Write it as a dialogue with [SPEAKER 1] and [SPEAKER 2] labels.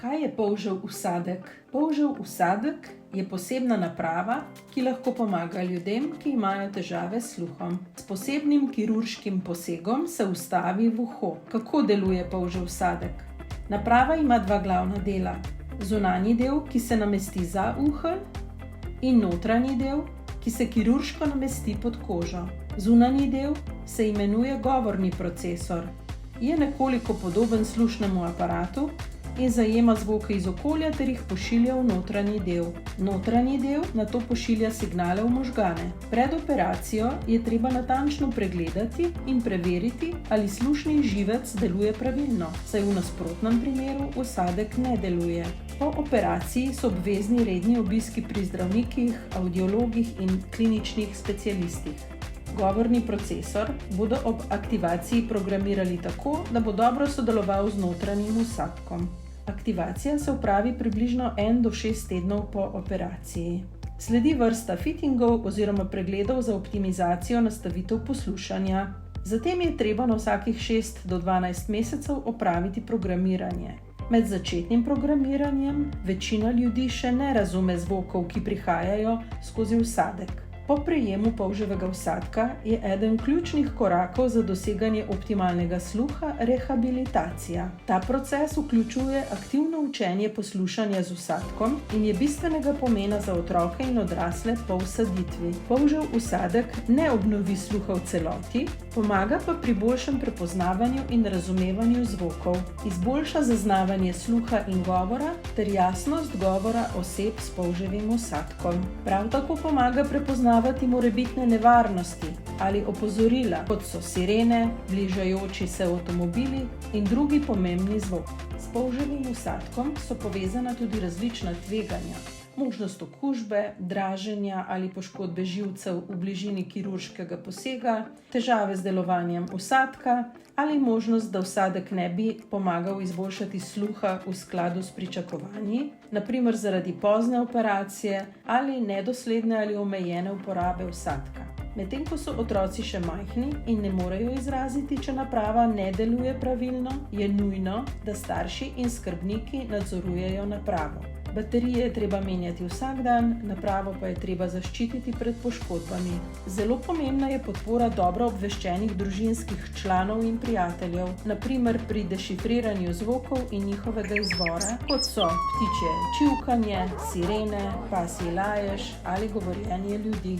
[SPEAKER 1] Kaj je polžev usadek? Polžev usadek je posebna naprava, ki lahko pomaga ljudem, ki imajo težave s sluhom. S posebnim kirurškim posegom se vstavi v uho. Kako deluje polžev usadek? Naprava ima dva glavna dela. Zunanji del, ki se namesti za uhelj, in notranji del, ki se kirurško namesti pod kožo. Zunanji del se imenuje govorni procesor. Je nekoliko podoben slušnemu aparatu in zajema zvoke iz okolja ter jih pošilja v notranji del. Notranji del nato pošilja signale v možgane. Pred operacijo je treba natančno pregledati in preveriti, ali slušni živec deluje pravilno, saj v nasprotnem primeru usadek ne deluje. Po operaciji so obvezni redni obiski pri zdravnikih, avdiologih in kliničnih specialistih. Govorni procesor bodo ob aktivaciji programirali tako, da bo dobro sodeloval z notranjim usadkom. Aktivacija se opravi približno 1 do 6 tednov po operaciji. Sledi vrsta fittingov oziroma pregledov za optimizacijo nastavitev poslušanja. Zatem je treba na vsakih 6 do 12 mesecev opraviti programiranje. Med začetnim programiranjem večina ljudi še ne razume zvokov, ki prihajajo skozi usadek. Po prejemu polževega usadka je eden ključnih korakov za doseganje optimalnega sluha rehabilitacija. Ta proces vključuje aktivno učenje poslušanja z usadkom in je bistvenega pomena za otroke in odrasle po vsaditvi. Polžev usadek ne obnovi sluha v celoti, pomaga pa pri boljšem prepoznavanju in razumevanju zvokov, izboljša zaznavanje sluha in govora ter jasnost govora oseb s polževim usadkom. Prav tako pomaga prepoznavati morebitne nevarnosti ali opozorila, kot so sirene, bližajoči se avtomobili in drugi pomembni zvoki. S polževim usadkom so povezana tudi različna tveganja. Možnost okužbe, draženja ali poškodbe živcev v bližini kirurškega posega, težave z delovanjem usadka ali možnost, da usadek ne bi pomagal izboljšati sluha v skladu s pričakovanji, na primer zaradi pozne operacije ali nedosledne ali omejene uporabe usadka. Medtem ko so otroci še majhni in ne morejo izraziti, če naprava ne deluje pravilno, je nujno, da starši in skrbniki nadzorujejo napravo. Baterije je treba menjati vsak dan, napravo pa je treba zaščititi pred poškodbami. Zelo pomembna je podpora dobro obveščenih družinskih članov in prijateljev, na primer pri dešifriranju zvokov in njihovega izvora, kot so ptičje čivkanje, sirene, pasji lajež ali govorjenje ljudi.